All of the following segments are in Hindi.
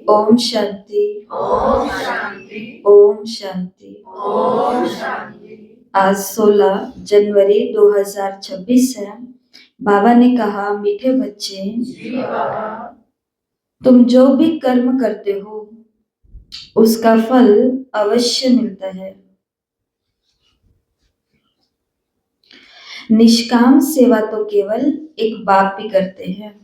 ओम शांति, ओम शांति, ओम शांति। ओम शांति। आज 16 जनवरी 2026 है। बाबा ने कहा, मीठे बच्चे, जी बाबा, तुम जो भी कर्म करते हो उसका फल अवश्य मिलता है। निष्काम सेवा तो केवल एक बाप भी करते हैं।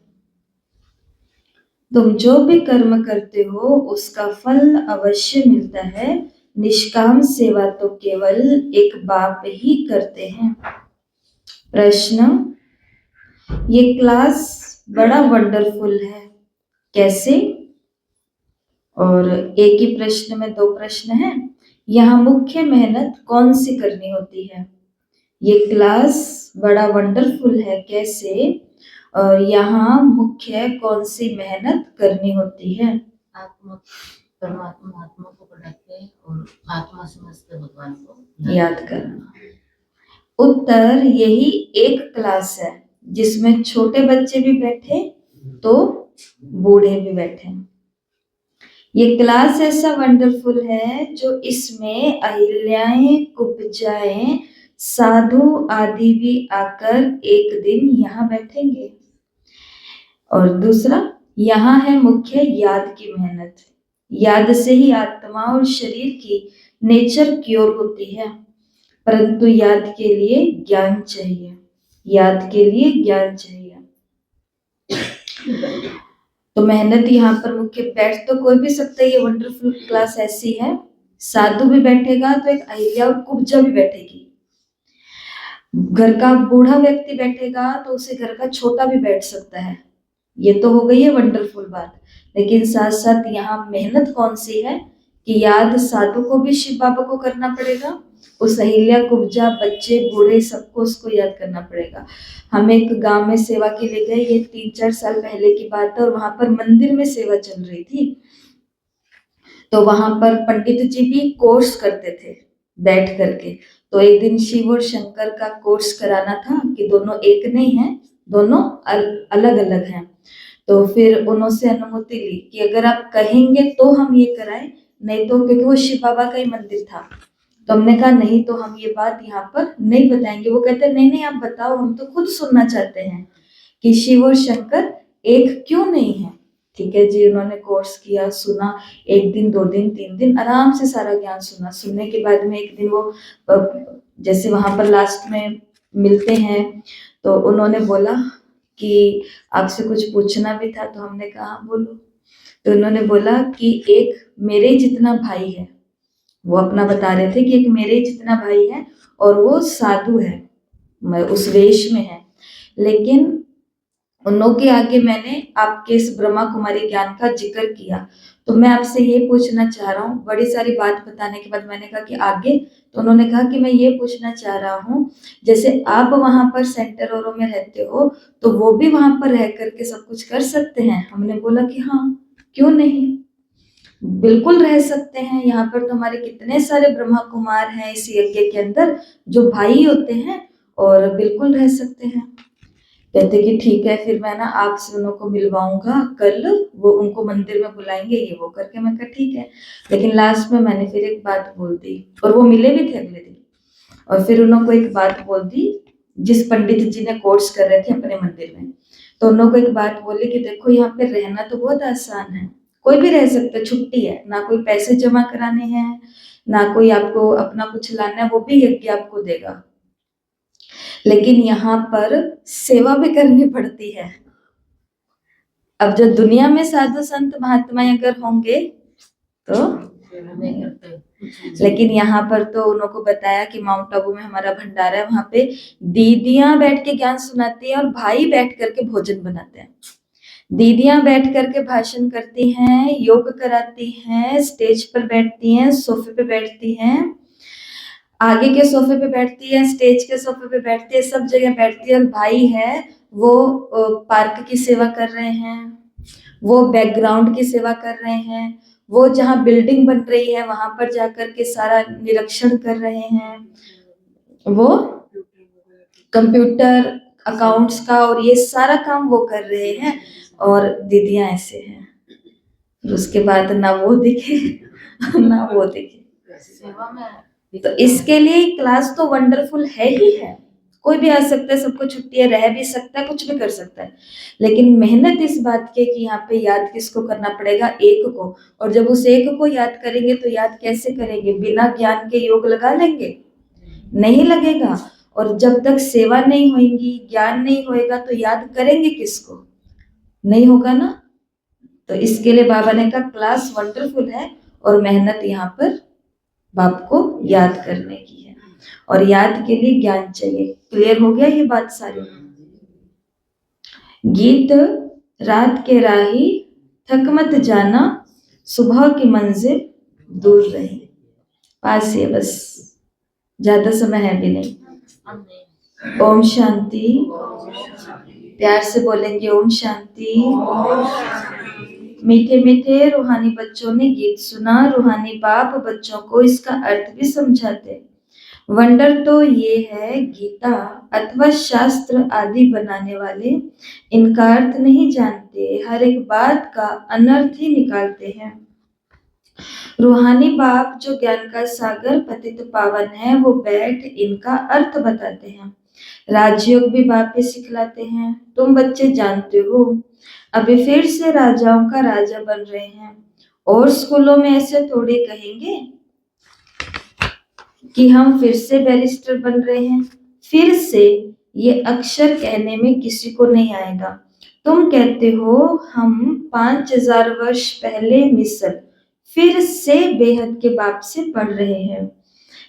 तुम जो भी कर्म करते हो उसका फल अवश्य मिलता है। निष्काम सेवा तो केवल एक बाप ही करते हैं। प्रश्न, ये क्लास बड़ा वंडरफुल है, कैसे? और एक ही प्रश्न में दो प्रश्न हैं। यहाँ मुख्य मेहनत कौन सी करनी होती है? ये क्लास बड़ा वंडरफुल है, कैसे? और यहाँ मुख्य कौन सी मेहनत करनी होती है? आत्मा परमात्मा आत्मा को पढ़ाते और आत्मा समझते भगवान को याद करना। उत्तर, यही एक क्लास है जिसमें छोटे बच्चे भी बैठे तो बूढ़े भी बैठे। ये क्लास ऐसा वंडरफुल है जो इसमें अहिल्याएं कुब्जाएं साधु आदि भी आकर एक दिन यहाँ बैठेंगे। और दूसरा, यहाँ है मुख्य याद की मेहनत। याद से ही आत्मा और शरीर की नेचर क्योर होती है, परंतु याद के लिए ज्ञान चाहिए। याद के लिए ज्ञान चाहिए। तो मेहनत यहाँ पर मुख्य, बैठ तो कोई भी सकता है। ये वंडरफुल क्लास ऐसी है, साधु भी बैठेगा तो एक अहिल्या और कुब्जा भी बैठेगी। घर का बूढ़ा व्यक्ति बैठेगा तो उसे घर का छोटा भी बैठ सकता है। ये तो हो गई है वंडरफुल बात। लेकिन साथ साथ यहाँ मेहनत कौन सी है कि याद साधु को भी शिव बाबा को करना पड़ेगा, उस अहिल्या कुब्जा बच्चे बूढ़े सबको उसको याद करना पड़ेगा। हम एक गांव में सेवा के लिए गए, ये 3-4 साल पहले की बात है, और वहां पर मंदिर में सेवा चल रही थी। तो वहां पर पंडित जी भी कोर्स करते थे बैठ करके। तो एक दिन शिव और शंकर का कोर्स कराना था कि दोनों एक नहीं है, दोनों अलग अलग हैं। तो फिर उन्होंने अनुमति ली कि अगर आप कहेंगे तो हम ये कराएं, नहीं तो, क्योंकि वो शिव बाबा का ही मंदिर था। तो हमने कहा नहीं, तो हम ये बात यहाँ पर नहीं बताएंगे। वो कहते नहीं नहीं, आप बताओ, हम तो खुद सुनना चाहते हैं कि शिव और शंकर एक क्यों नहीं है। ठीक है जी, उन्होंने कोर्स किया, सुना, 1 दिन 2 दिन 3 दिन आराम से सारा ज्ञान सुना। सुनने के बाद में एक दिन वो जैसे वहां पर लास्ट में मिलते हैं तो उन्होंने बोला कि आपसे कुछ पूछना भी था। तो हमने कहा बोलो। तो उन्होंने बोला कि एक मेरे जितना भाई है, वो अपना बता रहे थे कि एक मेरे जितना भाई है और वो साधु है, उस वेश में है, लेकिन उन्हों के आगे मैंने आपके इस ब्रह्मा कुमारी ज्ञान का जिक्र किया। तो मैं आपसे ये पूछना चाह रहा हूँ, बड़ी सारी बात बताने के बाद मैंने कहा कि आगे। तो उन्होंने कहा कि मैं ये पूछना चाह रहा हूँ, जैसे आप वहां पर सेंटर ओरो में रहते हो तो वो भी वहां पर रह करके सब कुछ कर सकते हैं? हमने बोला कि हाँ, क्यों नहीं, बिल्कुल रह सकते हैं। यहाँ पर तो हमारे कितने सारे ब्रह्मा कुमार हैं इस यज्ञ के अंदर जो भाई होते हैं, और बिल्कुल रह सकते हैं। कहते कि ठीक है, फिर मैं ना आप दोनों को मिलवाऊंगा कल, वो उनको मंदिर में बुलाएंगे, ये वो करके। मैं कहा ठीक है। लेकिन लास्ट में मैंने फिर एक बात बोल दी, और वो मिले भी थे अगले दिन। और फिर उन्होंने एक बात बोल दी, जिस पंडित जी ने कोर्स कर रहे थे अपने मंदिर में। तो उन्होंने एक बात बोली कि देखो, यहाँ पे रहना तो बहुत आसान है, कोई भी रह सकता है, छुट्टी है, ना कोई पैसे जमा कराने हैं, ना कोई आपको अपना कुछ लाना है, वो भी यज्ञ आपको देगा। लेकिन यहाँ पर सेवा भी करनी पड़ती है। अब जो दुनिया में साधु संत महात्मा अगर होंगे तो नहीं करते, लेकिन यहाँ पर तो उनको बताया कि माउंट आबू में हमारा भंडारा है, वहां पे दीदियां बैठ के ज्ञान सुनाती हैं और भाई बैठ करके भोजन बनाते हैं। दीदियां बैठ करके भाषण करती हैं, योग कराती हैं, स्टेज पर बैठती हैं, सोफे पे बैठती हैं, आगे के सोफे पे बैठती है, स्टेज के सोफे पे बैठती है, सब जगह बैठती है। और भाई है वो पार्क की सेवा कर रहे हैं, वो बैकग्राउंड की सेवा कर रहे हैं, वो जहाँ बिल्डिंग बन रही है वहां पर जाकर के सारा निरीक्षण कर रहे हैं, वो कंप्यूटर अकाउंट्स का और ये सारा काम वो कर रहे हैं। और दीदियां ऐसे हैं। फिर उसके बाद ना वो दिखे ना वो दिखे। सेवा में तो इसके लिए क्लास तो वंडरफुल है ही है। कोई भी आ सकता है, सबको छुट्टी है, रह भी सकता है, कुछ भी कर सकता है। लेकिन मेहनत इस बात की है कि यहाँ पे याद किसको करना पड़ेगा? एक को। और जब उस एक को याद करेंगे तो याद कैसे करेंगे? बिना ज्ञान के योग लगा लेंगे? नहीं लगेगा। और जब तक सेवा नहीं होगी, ज्ञान नहीं होएगा, तो याद करेंगे किसको? नहीं होगा ना। तो इसके लिए बाबा ने कहा क्लास वंडरफुल है और मेहनत यहाँ पर बाप को याद करने की है, और याद के लिए ज्ञान चाहिए। क्लियर हो गया ये बात सारी? गीत रात के राही थक मत जाना, सुबह की मंजिल दूर रही। पास ही है बस, ज्यादा समय है भी नहीं। हम नहीं। ओम शांति। प्यार से बोलेंगे ओम शांति। मीठे मीठे रूहानी बच्चों ने गीत सुना। रूहानी बाप बच्चों को इसका अर्थ भी समझाते। वंडर तो ये है, गीता अथवा शास्त्र आदि बनाने वाले इनका अर्थ नहीं जानते, हर एक बात का अनर्थ ही निकालते हैं। रूहानी बाप जो ज्ञान का सागर पतित पावन है, वो बैठ इनका अर्थ बताते हैं। राजयोग भी बाप ही सिखलाते हैं। तुम बच्चे जानते हो, अभी फिर से राजाओं का राजा बन रहे हैं। और स्कूलों में ऐसे थोड़ी कहेंगे कि हम फिर से बैरिस्टर बन रहे हैं। फिर से ये अक्षर कहने में किसी को नहीं आएगा। तुम कहते हो हम 5000 वर्ष पहले मिस्र फिर से बेहद के बाप से पढ़ रहे हैं।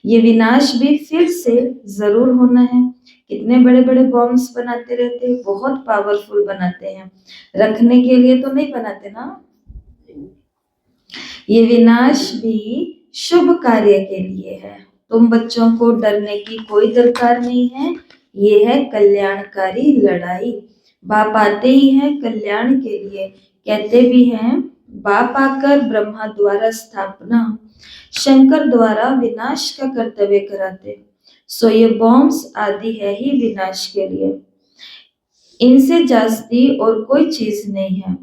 ये विनाश भी फिर से जरूर होना है। कितने बड़े बड़े बॉम्ब्स बनाते रहते हैं, बहुत पावरफुल बनाते हैं, रखने के लिए तो नहीं बनाते ना। ये विनाश भी शुभ कार्य के लिए है। तुम बच्चों को डरने की कोई दरकार नहीं है। ये है कल्याणकारी लड़ाई। बाप आते ही हैं कल्याण के लिए। कहते भी हैं बाप आकर ब्रह्मा द्वारा स्थापना, शंकर द्वारा विनाश का कर्तव्य कराते। सो ये बॉम्ब्स आदि है ही विनाश के लिए। इनसे जास्ती और कोई चीज नहीं है।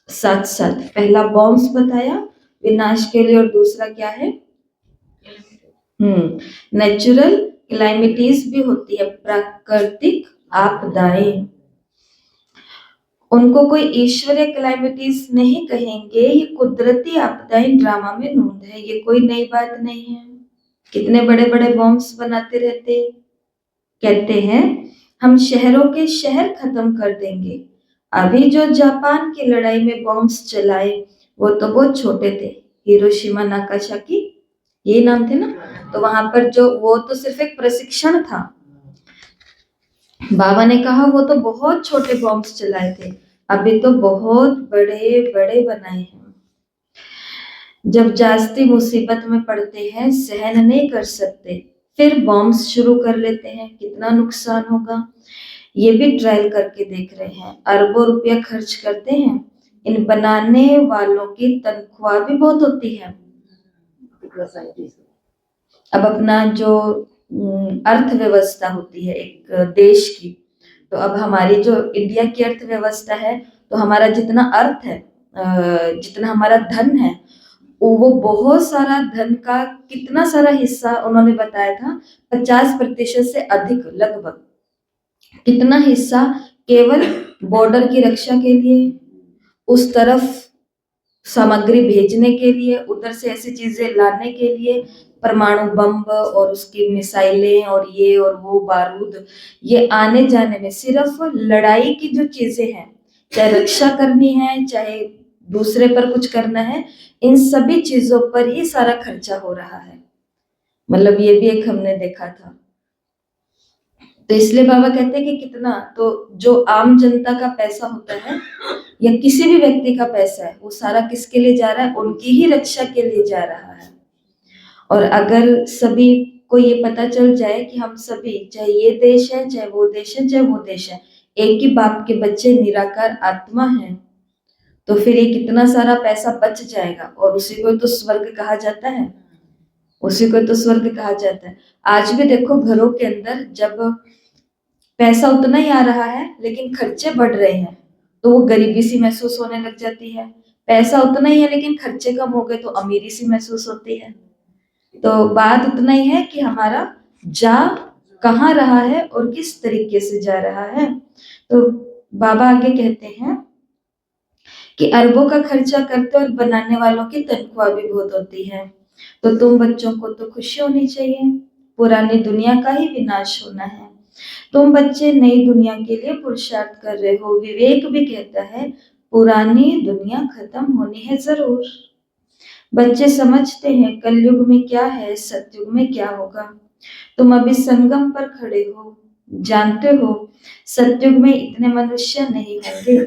साथ साथ पहला बॉम्ब्स बताया विनाश के लिए, और दूसरा क्या है? नेचुरल क्लाइमेटीज भी होती है, प्राकृतिक आपदाएं। उनको कोई ईश्वरीय क्लाइमेटीज नहीं कहेंगे, ये कुदरती आपदाएं ड्रामा में नोंद है। ये कोई नई बात नहीं है। कितने बड़े बड़े बॉम्ब्स बनाते रहते। कहते हैं हम शहरों के शहर खत्म कर देंगे। अभी जो जापान की लड़ाई में बॉम्ब्स चलाए वो तो बहुत छोटे थे, हिरोशिमा नागासाकी, ये नाम थे ना। तो वहां पर जो वो तो सिर्फ एक प्रशिक्षण था। बाबा ने कहा वो तो बहुत छोटे बॉम्ब्स चलाए थे, अभी तो बहुत बड़े बड़े बनाए हैं। जब जास्ती मुसीबत में पड़ते हैं, सहन नहीं कर सकते, फिर बॉम्ब्स शुरू कर लेते हैं। कितना नुकसान होगा ये भी ट्रायल करके देख रहे हैं। अरबों रुपया खर्च करते हैं। इन बनाने वालों की तनख्वाह भी बहुत होती है। अब अपना जो अर्थव्यवस्था होती है एक देश की, तो अब हमारी जो इंडिया की अर्थव्यवस्था है, तो हमारा जितना अर्थ है, जितना हमारा धन है, वो बहुत सारा धन का कितना सारा हिस्सा उन्होंने बताया था, 50% से अधिक लगभग। कितना हिस्सा केवल बॉर्डर की रक्षा के लिए, उस तरफ सामग्री भेजने के लिए, उधर से ऐसी चीजें लाने के लिए, परमाणु बम और उसकी मिसाइलें और ये और वो बारूद, ये आने जाने में सिर्फ लड़ाई की जो चीजें हैं, चाहे रक्षा करनी है, चाहे दूसरे पर कुछ करना है, इन सभी चीजों पर ही सारा खर्चा हो रहा है। मतलब ये भी एक हमने देखा था। तो इसलिए बाबा कहते हैं कि कितना, तो जो आम जनता का पैसा होता है या किसी भी व्यक्ति का पैसा है, वो सारा किसके लिए जा रहा है? उनकी ही रक्षा के लिए जा रहा है। और अगर सभी को ये पता चल जाए कि हम सभी, चाहे ये देश है, चाहे वो देश है, चाहे वो देश है, एक ही बाप के बच्चे निराकार आत्मा हैं, तो फिर ये कितना सारा पैसा बच जाएगा। और उसी को तो स्वर्ग कहा जाता है। उसी को तो स्वर्ग कहा जाता है। आज भी देखो घरों के अंदर जब पैसा उतना ही आ रहा है लेकिन खर्चे बढ़ रहे हैं, तो वो गरीबी सी महसूस होने लग जाती है। पैसा उतना ही है लेकिन खर्चे कम हो गए तो अमीरी सी महसूस होती है। तो बात उतना ही है कि हमारा जा कहाँ रहा है और किस तरीके से जा रहा है। तो बाबा आगे कहते हैं कि अरबों का खर्चा करते और बनाने वालों की तनख्वाह भी बहुत होती है। तो तुम बच्चों को तो खुशी होनी चाहिए, पुरानी दुनिया का ही विनाश होना है। तुम बच्चे नई दुनिया के लिए पुरुषार्थ कर रहे हो। विवेक भी कहता है पुरानी दुनिया खत्म होनी है जरूर। बच्चे समझते हैं कलयुग में क्या है, सतयुग में क्या होगा। तुम अभी संगम पर खड़े हो, जानते हो सतयुग में इतने मनुष्य नहीं होंगे,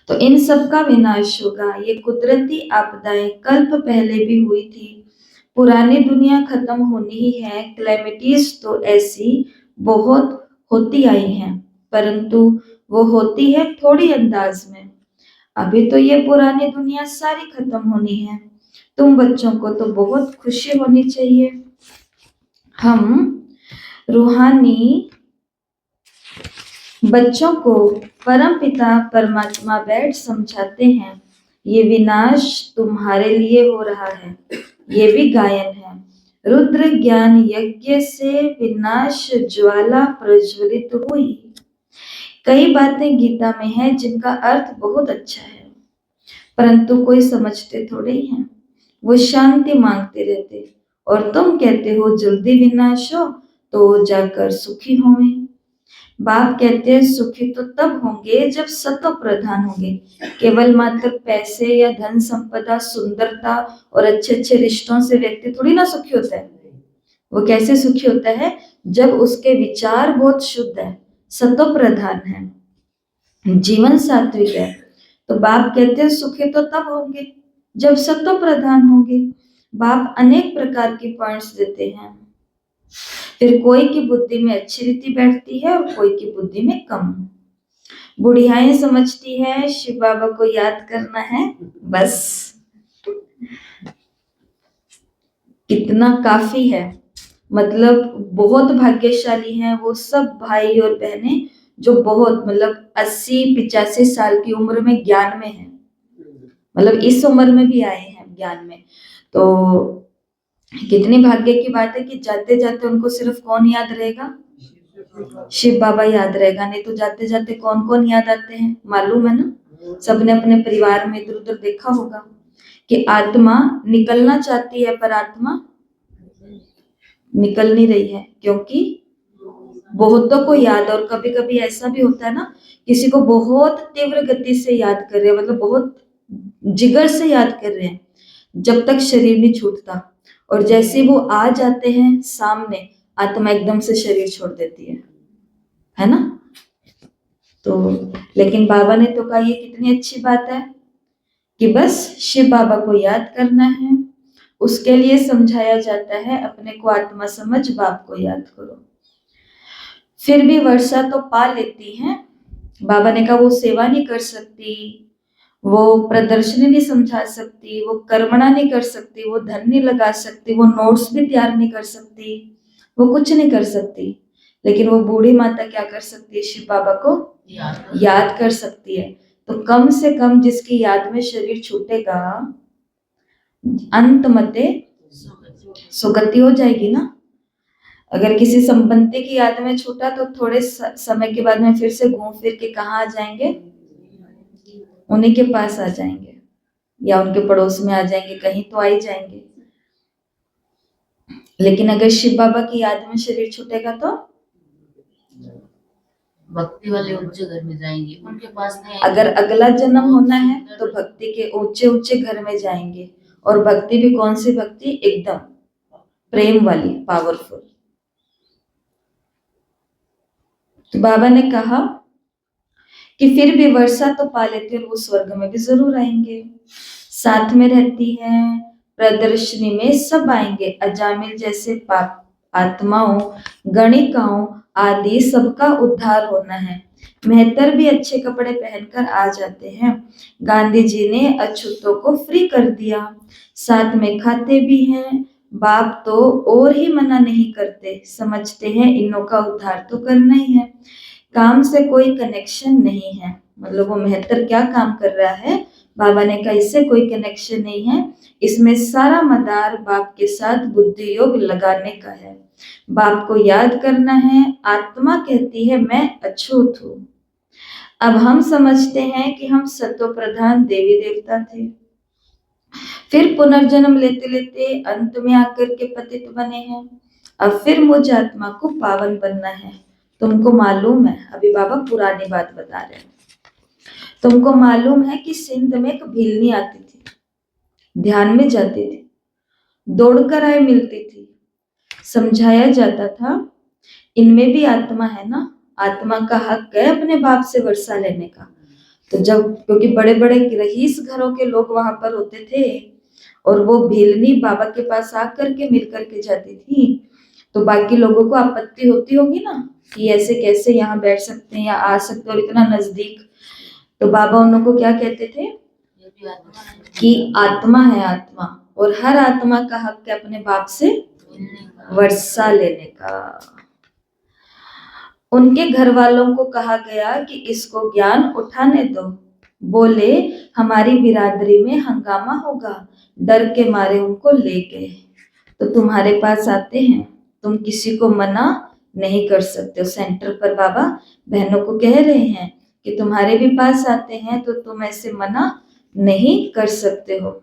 तो इन सब का विनाश होगा। ये कुदरती आपदाएं कल्प पहले भी हुई थी। पुरानी दुनिया खत्म होनी ही है। क्लेमिटीज तो ऐसी बहुत होती आई हैं, परंतु वो होती है थोड़ी अंदाज में। अभी तो ये पुरानी दुनिया सारी खत्म होनी है। तुम बच्चों को तो बहुत खुशी होनी चाहिए। हम रूहानी बच्चों को परम पिता परमात्मा बैठ समझाते हैं, ये विनाश तुम्हारे लिए हो रहा है। ये भी गायन है। रुद्र ज्ञान यज्ञ से विनाश ज्वाला प्रज्वलित हुई। कई बातें गीता में हैं जिनका अर्थ बहुत अच्छा है, परंतु कोई समझते थोड़े ही हैं। वो शांति मांगते रहते और तुम कहते हो जल्दी विनाश हो तो जाकर सुखी होंगे। बाप कहते हैं सुखी तो तब होंगे जब सतो प्रधान होंगे। केवल मात्र पैसे या धन संपदा, सुंदरता और अच्छे अच्छे रिश्तों से व्यक्ति थोड़ी ना सुखी होता है। वो कैसे सुखी होता है? जब उसके विचार बहुत शुद्ध है, सतो प्रधान है, जीवन सात्विक है। तो बाप कहते हैं सुखी तो तब होंगे जब सतो प्रधान होंगे। बाप अनेक प्रकार की पॉइंट्स देते हैं। फिर कोई की बुद्धि में अच्छी रीति बैठती है और कोई की बुद्धि में कम। बुढ़ियाएं समझती है शिव बाबा को याद करना है बस, कितना काफी है। मतलब बहुत भाग्यशाली हैं वो सब भाई और बहनें जो बहुत मतलब 80-85 साल की उम्र में ज्ञान में हैं। मतलब इस उम्र में भी आए हैं ज्ञान में। तो कितनी भाग्य की बात है कि जाते जाते उनको सिर्फ कौन याद रहेगा? शिव बाबा याद रहेगा। नहीं तो जाते जाते कौन कौन याद आते हैं मालूम है ना? सबने अपने परिवार में इधर उधर देखा होगा कि आत्मा निकलना चाहती है पर आत्मा निकल नहीं रही है, क्योंकि बहुतों को याद। और कभी कभी ऐसा भी होता है ना, किसी को बहुत तीव्र गति से याद कर रहे हैं, मतलब बहुत जिगर से याद कर रहे हैं, जब तक शरीर नहीं छूटता। और जैसे वो आ जाते हैं सामने, आत्मा एकदम से शरीर छोड़ देती है ना? तो लेकिन बाबा ने तो कहा ये कितनी अच्छी बात है कि बस शिव बाबा को याद करना है। उसके लिए समझाया जाता है अपने को आत्मा समझ बाप को याद करो। फिर भी वर्षा तो पा लेती है। बाबा ने कहा वो सेवा नहीं कर सकती, वो प्रदर्शनी नहीं समझा सकती, वो कर्मणा नहीं कर सकती, वो धन नहीं लगा सकती, वो नोट्स भी तैयार नहीं कर सकती, वो कुछ नहीं कर सकती। लेकिन वो बूढ़ी माता क्या कर सकती है? शिव बाबा को याद कर सकती है। तो कम से कम जिसकी याद में शरीर छूटेगा, अंत मते सुगति हो जाएगी ना। अगर किसी संबंधी की याद में छूटा तो थोड़े समय के बाद में फिर से घूम फिर के कहाँ आ जाएंगे? उन्हीं के पास आ जाएंगे या उनके पड़ोस में आ जाएंगे, कहीं तो आ ही जाएंगे। लेकिन अगर शिव बाबा की याद में शरीर छूटेगा तो भक्ति वाले ऊंचे घर में जाएंगे, उनके पास नहीं। अगर अगला जन्म होना है तो भक्ति के ऊंचे ऊंचे घर में जाएंगे। और भक्ति भी कौन सी भक्ति? एकदम प्रेम वाली, पावरफुल। तो बाबा ने कहा कि फिर भी वर्षा तो पा लेते और वो स्वर्ग में भी जरूर आएंगे। साथ में रहती है, प्रदर्शनी में सब आएंगे। अजामिल जैसे पाप आत्माओं, गणिकाओं आदि सबका उद्धार होना है। मेहतर भी अच्छे कपड़े पहनकर आ जाते हैं। गांधी जी ने अछूतों को फ्री कर दिया, साथ में खाते भी हैं। बाप तो और ही मना नहीं करते, समझते हैं इनों का उद्धार तो करना ही है। काम से कोई कनेक्शन नहीं है। मतलब वो मेहतर क्या काम कर रहा है? बाबा ने कहा इससे कोई कनेक्शन नहीं है, इसमें सारा मदार बाप के साथ बुद्धि योग लगाने का है। बाप को याद करना है। आत्मा कहती है मैं अछूत हूं। अब हम समझते हैं कि हम सत्व प्रधान देवी देवता थे, फिर पुनर्जन्म लेते लेते अंत में आकर के पतित बने हैं। अब फिर मुझ आत्मा को पावन बनना है। तुमको मालूम है, अभी बाबा पुरानी बात बता रहे हैं, तुमको मालूम है कि सिंध में एक भीलनी आती थी, ध्यान में जाती थी, दौड़कर आए मिलती थी, समझाया जाता था इनमें भी आत्मा है ना, आत्मा का हक है अपने बाप से वर्षा लेने का। तो जब, क्योंकि बड़े बड़े रईस घरों के लोग वहां पर होते थे और वो भीलनी बाबा के पास आकर के मिल करके जाती थी, तो बाकी लोगों को आपत्ति होती होगी ना कि ऐसे कैसे यहाँ बैठ सकते हैं या आ सकते हैं और इतना नजदीक। तो बाबा उन लोगों को क्या कहते थे ये भी आत्मा है, कि आत्मा है आत्मा, और हर आत्मा का हक है अपने बाप से मिलने का। वर्षा लेने का। उनके घर वालों को कहा गया कि इसको ज्ञान उठाने दो। बोले हमारी बिरादरी में हंगामा होगा, डर के मारे उनको ले गए। तो तुम्हारे पास आते हैं, तुम किसी को मना नहीं कर सकते हो। सेंटर पर बाबा बहनों को कह रहे हैं कि तुम्हारे भी पास आते हैं तो तुम ऐसे मना नहीं कर सकते हो।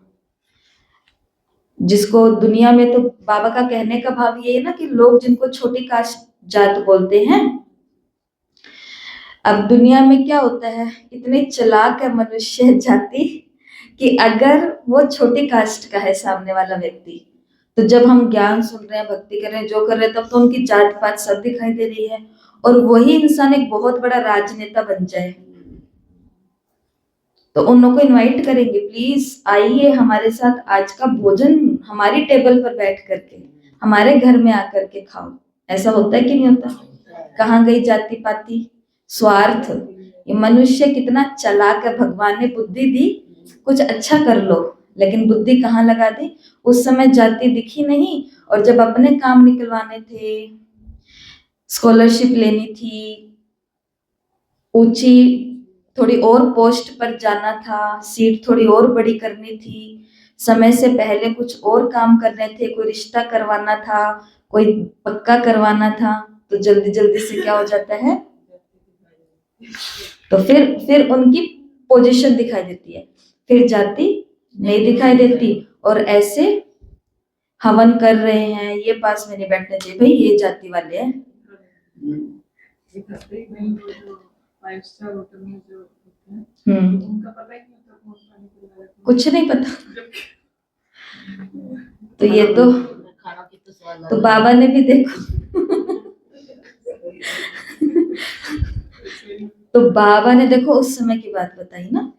जिसको दुनिया में, तो बाबा का कहने का भाव ये है ना कि लोग जिनको छोटी कास्ट जात बोलते हैं, अब दुनिया में क्या होता है, इतने चालाक है मनुष्य जाति कि अगर वो छोटी कास्ट का है सामने वाला व्यक्ति, तो जब हम ज्ञान सुन रहे हैं, भक्ति कर रहे हैं, जो कर रहे हैं, तब तो उनकी जात पात सब दिखाई दे रही है, और वही इंसान एक बहुत बड़ा राजनेता बन जाए, तो उन लोगों को इनवाइट करेंगे, प्लीज आइए हमारे साथ, आज का भोजन हमारी टेबल पर बैठ करके हमारे घर में आकर के खाओ। ऐसा होता है कि नहीं होता? कहाँ गई जाति पाति, स्वार्थ। ये मनुष्य कितना चालाक है, भगवान ने बुद्धि दी, कुछ अच्छा कर लो, लेकिन बुद्धि कहाँ लगा दी? उस समय जाति दिखी नहीं, और जब अपने काम निकलवाने थे, स्कॉलरशिप लेनी थी, ऊंची थोड़ी और पोस्ट पर जाना था, सीट थोड़ी और बड़ी करनी थी, समय से पहले कुछ और काम करने थे, कोई रिश्ता करवाना था, कोई पक्का करवाना था, तो जल्दी जल्दी से क्या हो जाता है, तो फिर उनकी पोजीशन दिखाई देती है, फिर जाति नहीं दिखाई देती, और ऐसे हवन कर रहे हैं, ये पास में नहीं बैठने चाहिए, भाई ये जाति वाले हैं। फाइव स्टार होटल में जो होते हैं, उनका पता ही नहीं होता कौन पानी पिला रहा है। कुछ नहीं पता। तो ये तो खाना की तो स्वाद तो अलग बाबा ने भी देखो तो बाबा ने देखो उस समय की बात बताई ना,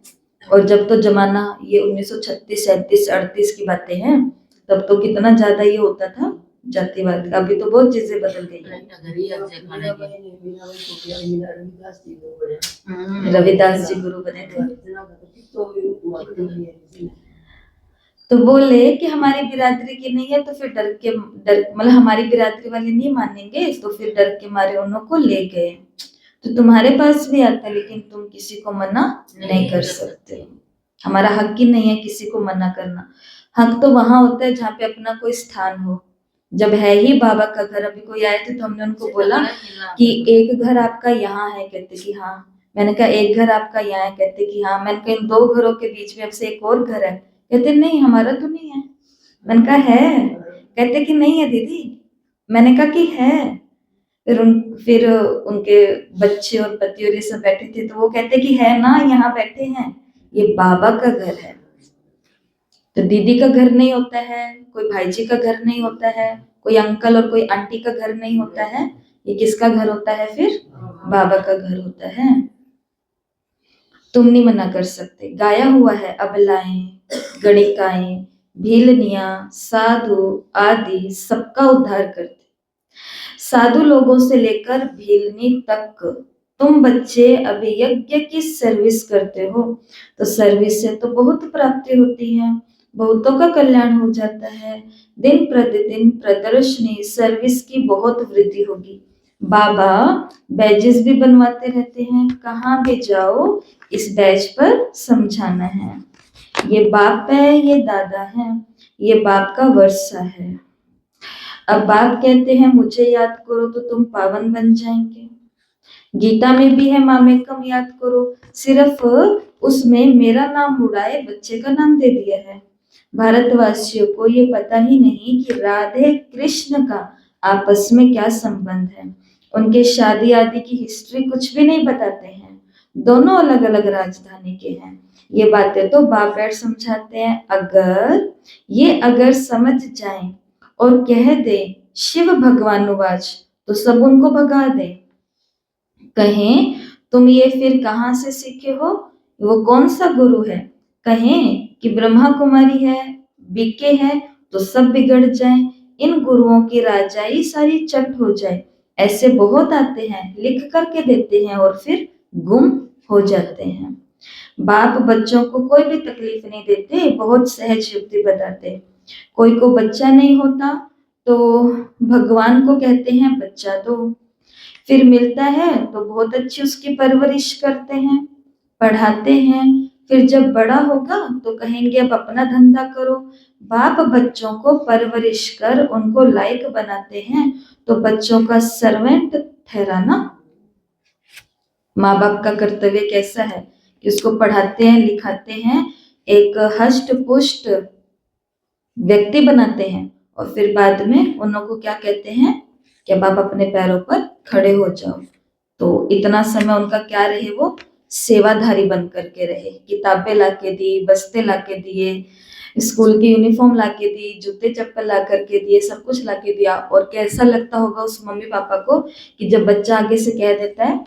और जब तो जमाना ये 1936, 37, 38 की बातें हैं, तब तो कितना ज्यादा ये होता था जातिवाद का। अभी तो बहुत चीजें बदल गई हैं। घर ही अच्छे खाने के। रविदास जी गुरु बने थे, तो बोले कि हमारी बिरादरी की नहीं है, तो फिर डर मतलब हमारी बिरादरी वाले नहीं मानेंगे, तो फिर डर के मारे उन्हों को ले गए। तो तुम्हारे पास भी आता है, लेकिन तुम किसी को मना नहीं कर सकते। हमारा हक ही नहीं है किसी को मना करना। हक तो वहां होता है जहाँ पे अपना कोई स्थान हो। जब है ही बाबा का घर, अभी कोई आए थे तो हमने उनको बोला कि एक घर आपका यहाँ है, कहते कि हाँ। मैंने कहा एक घर आपका यहाँ है, कहते कि हाँ। मैंने कहा इन दो घरों के बीच में अब से एक और घर है, कहते नहीं हमारा तो नहीं है। मैंने कहा है, कहते कि नहीं है दीदी। मैंने कहा कि है। फिर उनके बच्चे और पति और ये सब बैठे थे, तो वो कहते कि है ना, यहाँ बैठे हैं, ये बाबा का घर है। तो दीदी का घर नहीं होता है, कोई भाई जी का घर नहीं होता है, कोई अंकल और कोई आंटी का घर नहीं होता है। ये किसका घर होता है? फिर बाबा का घर होता है। तुम नहीं मना कर सकते। गाया हुआ है, अबलाएं, गणिकाएं, भीलनियां, साधु आदि सबका उद्धार करते। साधु लोगों से लेकर भीलनी तक तुम बच्चे अभी यज्ञ की सर्विस करते हो, तो सर्विस से तो बहुत प्राप्ति होती है, बहुतों का कल्याण हो जाता है। दिन प्रतिदिन प्रदर्शनी सर्विस की बहुत वृद्धि होगी। बाबा बैजेस भी बनवाते रहते हैं, कहाँ भी जाओ इस बैच पर समझाना है। ये बाप है, ये दादा है, ये बाप का वर्षा है। अब बाप कहते हैं मुझे याद करो तो तुम पावन बन जाएंगे। गीता में भी है मामेकम याद करो, सिर्फ उसमें मेरा नाम उड़ाए बच्चे का नाम दे दिया है। भारतवासियों को ये पता ही नहीं कि राधे कृष्ण का आपस में क्या संबंध है। उनके शादी आदि की हिस्ट्री कुछ भी नहीं बताते हैं। दोनों अलग अलग राजधानी के हैं। ये बातें तो बाप बैठ समझाते हैं। अगर समझ जाएं और कह दे शिव भगवानुवाच तो सब उनको भगा दे। कहें तुम ये फिर कहाँ से सीखे हो, वो कौन सा गुरु है। कहें कि ब्रह्मा कुमारी है, बीके है तो सब बिगड़ जाए। इन गुरुओं की राजाई सारी चट हो जाए। ऐसे बहुत आते हैं, लिख करके देते हैं और फिर गुम हो जाते हैं। बाप बच्चों को कोई भी तकलीफ नहीं देते, बहुत सहज युक्ति बताते। कोई को बच्चा नहीं होता तो भगवान को कहते हैं बच्चा दो, फिर मिलता है तो बहुत अच्छी उसकी परवरिश करते हैं, पढ़ाते हैं। फिर जब बड़ा होगा तो कहेंगे अब अपना धंधा करो। बाप बच्चों को परवरिश कर उनको लायक बनाते हैं तो बच्चों का सर्वेंट ठहराना माँ बाप का कर्तव्य कैसा है कि उसको पढ़ाते हैं, लिखाते हैं, एक हष्ट पुष्ट व्यक्ति बनाते हैं और फिर बाद में उन लोगों को क्या कहते हैं कि अब आप अपने पैरों पर खड़े हो जाओ। तो इतना समय उनका क्या रहे, वो सेवाधारी बन करके रहे। किताबें लाके दी, बस्ते लाके दिए, स्कूल की यूनिफॉर्म लाके दी, जूते चप्पल ला करके दिए, सब कुछ लाके दिया। और कैसा लगता होगा उस मम्मी पापा को कि जब बच्चा आगे से कह देता है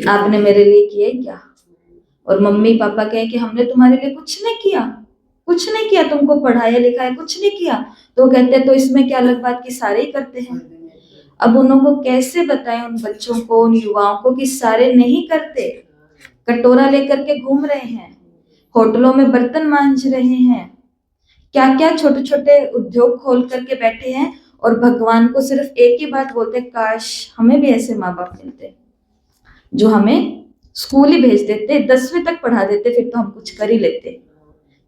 आपने मेरे लिए किया है क्या, और मम्मी पापा कहे कि हमने तुम्हारे लिए कुछ नहीं किया, कुछ नहीं किया, तुमको पढ़ाया लिखाया कुछ नहीं किया। तो कहते हैं तो इसमें क्या अलग बात कि सारे ही करते हैं। अब उन लोगों को कैसे बताएं, उन बच्चों को, उन युवाओं को कि सारे नहीं करते। कटोरा लेकर के घूम रहे हैं, होटलों में बर्तन मांज रहे हैं, क्या क्या छोटे छोटे उद्योग खोल करके बैठे हैं और भगवान को सिर्फ एक ही बात बोलते हैं, काश हमें भी ऐसे माँ बाप मिलते जो हमें स्कूल ही भेज देते, 10वीं तक पढ़ा देते, फिर तो हम कुछ कर ही लेते।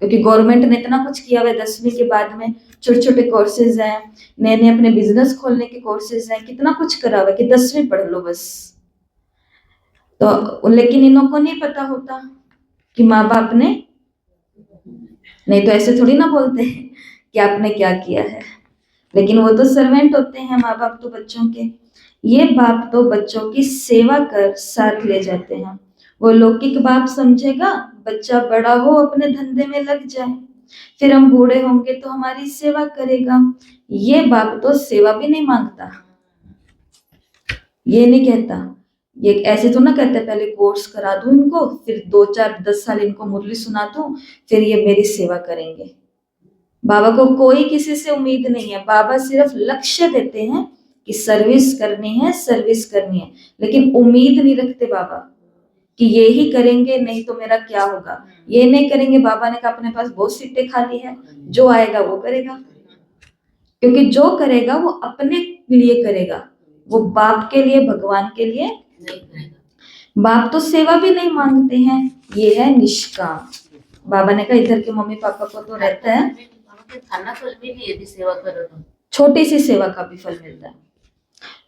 क्योंकि गवर्नमेंट ने इतना कुछ किया हुआ है, 10वीं के बाद में छोटे छोटे कोर्सेज हैं, नए नए अपने बिजनेस खोलने के कोर्सेज हैं, कितना कुछ करा हुआ है कि 10वीं पढ़ लो बस। तो लेकिन इन्हों को नहीं पता होता कि माँ बाप ने, नहीं तो ऐसे थोड़ी ना बोलते हैं कि आपने क्या किया है, लेकिन वो तो सर्वेंट होते हैं माँ बाप तो बच्चों के। ये बाप तो बच्चों की सेवा कर साथ ले जाते हैं। वो लौकिक बाप समझेगा बच्चा बड़ा हो अपने धंधे में लग जाए, फिर हम बूढ़े होंगे तो हमारी सेवा करेगा। ये बाप तो सेवा भी नहीं मांगता, ये नहीं कहता, ये ऐसे तो ना कहते पहले कोर्स करा दूं इनको, फिर 2-4-10 साल इनको मुरली सुना दूं, फिर ये मेरी सेवा करेंगे। बाबा को कोई किसी से उम्मीद नहीं है। बाबा सिर्फ लक्ष्य देते हैं कि सर्विस करनी है, सर्विस करनी है, लेकिन उम्मीद नहीं रखते बाबा कि ये ही करेंगे नहीं तो मेरा क्या होगा, ये नहीं करेंगे। बाबा ने कहा अपने पास बहुत सीटें खाली है, जो आएगा वो करेगा, क्योंकि जो करेगा वो अपने लिए करेगा, वो बाप के लिए, भगवान के लिए नहीं करेगा। बाप तो सेवा भी नहीं मांगते हैं, ये है निष्काम। बाबा ने कहा इधर के मम्मी पापा को तो रहता है खाना फल में भी यदि सेवा करो तो छोटी सी सेवा का भी फल मिलता है।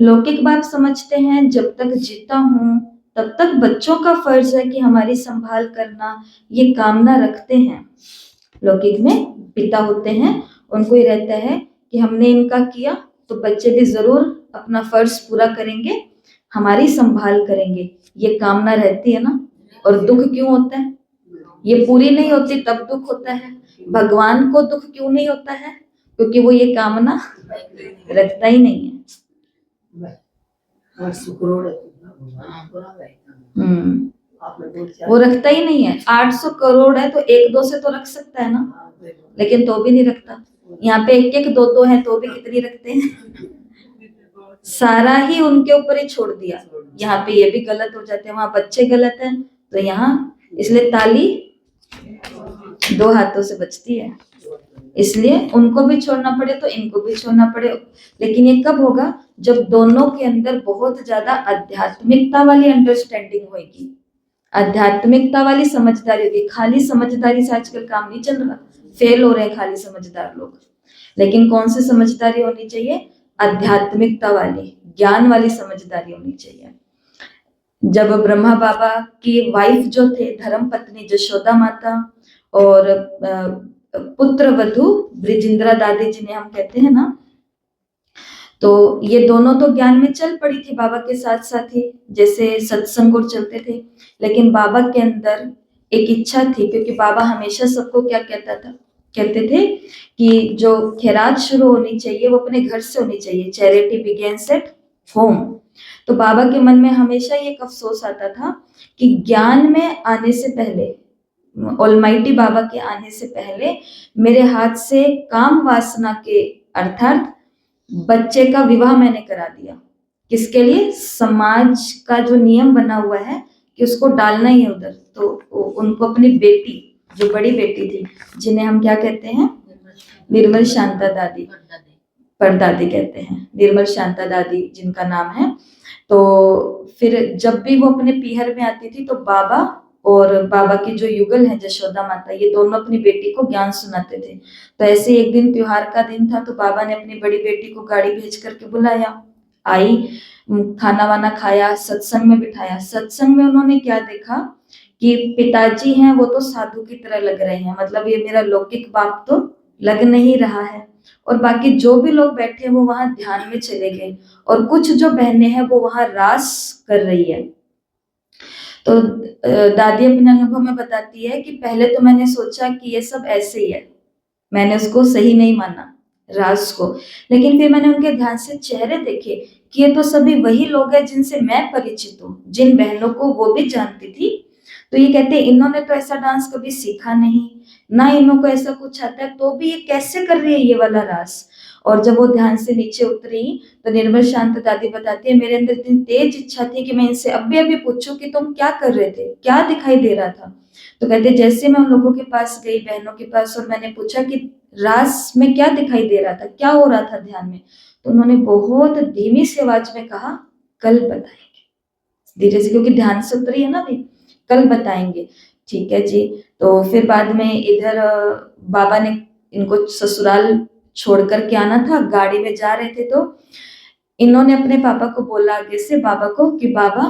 लौकिक बाप समझते हैं जब तक जीता हूं तब तक बच्चों का फर्ज है कि हमारी संभाल करना, ये कामना रखते हैं। लौकिक में पिता होते हैं, उनको ही रहता है कि हमने इनका किया तो बच्चे भी जरूर अपना फर्ज पूरा करेंगे, हमारी संभाल करेंगे, ये कामना रहती है ना। और दुख क्यों होता है, ये पूरी नहीं होती तब दुख होता है। भगवान को दुख क्यों नहीं होता है, क्योंकि वो ये कामना रखता ही नहीं है। वो रखता ही नहीं है। 800 करोड़ है तो 1-2 से तो रख सकता है ना, लेकिन तो भी नहीं रखता। यहाँ पे 1-1, 2-2 है तो भी कितनी रखते हैं, सारा ही उनके ऊपर ही छोड़ दिया। यहाँ पे ये भी गलत हो जाते हैं, वहां बच्चे गलत हैं तो यहाँ, इसलिए ताली 2 हाथों से बजती है, इसलिए उनको भी छोड़ना पड़े तो इनको भी छोड़ना पड़े। लेकिन ये कब होगा, जब दोनों के अंदर बहुत ज्यादा आध्यात्मिकता वाली अंडरस्टैंडिंग होगी। आध्यात्मिकता वाली समझदारी होगी। खाली समझदारी से आजकल काम नहीं चल रहा, फेल हो रहे हैं खाली समझदार लोग। लेकिन कौन सी समझदारी होनी चाहिए? आध्यात्मिकता वाली, ज्ञान वाली समझदारी होनी चाहिए। जब ब्रह्मा बाबा की वाइफ जो थे, धर्म पत्नी जशोदा माता और पुत्र वधु ब्रिजिंद्रा दादी जिन्हें हम कहते हैं ना, तो ये दोनों तो ज्ञान में चल पड़ी थी बाबा के साथ साथ ही, जैसे सत्संग और चलते थे। लेकिन बाबा के अंदर एक इच्छा थी, क्योंकि बाबा हमेशा सबको क्या कहते थे कि जो खैरात शुरू होनी चाहिए वो अपने घर से होनी चाहिए, चैरिटी बिगिंस एट होम। तो बाबा के मन में हमेशा ये एक अफसोस आता था कि ज्ञान में आने से पहले, ऑलमाइटी बाबा के आने से पहले मेरे हाथ से काम वासना के अर्थात बच्चे का विवाह मैंने करा दिया। किसके लिए? समाज का जो नियम बना हुआ है कि उसको डालना ही है उधर, तो उनको अपनी बेटी, जो बड़ी बेटी थी, जिन्हें हम क्या कहते हैं, निर्मल शांता दादी, परदादी कहते हैं, निर्मल शांता दादी जिनका नाम है। तो फिर जब भी वो अपने पीहर में आती थी तो बाबा और बाबा की जो युगल है जशोदा माता, ये दोनों अपनी बेटी को ज्ञान सुनाते थे। तो ऐसे एक दिन त्योहार का दिन था, तो बाबा ने अपनी बड़ी बेटी को गाड़ी भेज करके बुलाया, आई, खाना वाना खाया, सत्संग में बिठाया। सत्संग में उन्होंने क्या देखा कि पिताजी हैं वो तो साधु की तरह लग रहे हैं, मतलब ये मेरा लौकिक बाप तो लग नहीं रहा है, और बाकी जो भी लोग बैठे वो वहां ध्यान में चले गए, और कुछ जो बहनें हैं वो वहां रास कर रही है। तो दादी अपने अनुभव में बताती है कि पहले तो मैंने सोचा कि ये सब ऐसे ही है, मैंने उसको सही नहीं माना रास को, लेकिन फिर मैंने उनके ध्यान से चेहरे देखे कि ये तो सभी वही लोग हैं जिनसे मैं परिचित हूँ, जिन बहनों को वो भी जानती थी। तो ये कहते इन्होंने तो ऐसा डांस कभी सीखा नहीं, ना इन्हों को ऐसा कुछ आता है, तो भी ये कैसे कर रही है ये वाला रास। और जब वो ध्यान से नीचे उतरी तो निर्मल शांत दादी बताती है, मेरे अंदर इतनी तेज इच्छा थी कि मैं इनसे अभी अभी पूछूं कि तुम क्या कर रहे थे, क्या दिखाई दे रहा था। तो कहते जैसे मैं उन लोगों के पास गई, बहनों के पास, और मैंने पूछा कि रास में क्या दिखाई दे रहा था, क्या हो रहा था ध्यान में, तो उन्होंने बहुत धीमी सी आवाज में कहा, कल बताएंगे। धीरे से, क्योंकि ध्यान से उतरी है ना अभी, कल बताएंगे। ठीक है जी। तो फिर बाद में इधर बाबा ने इनको ससुराल छोड़ करके आना था, गाड़ी में जा रहे थे, तो इन्होंने अपने पापा को बोला आगे से बाबा को कि बाबा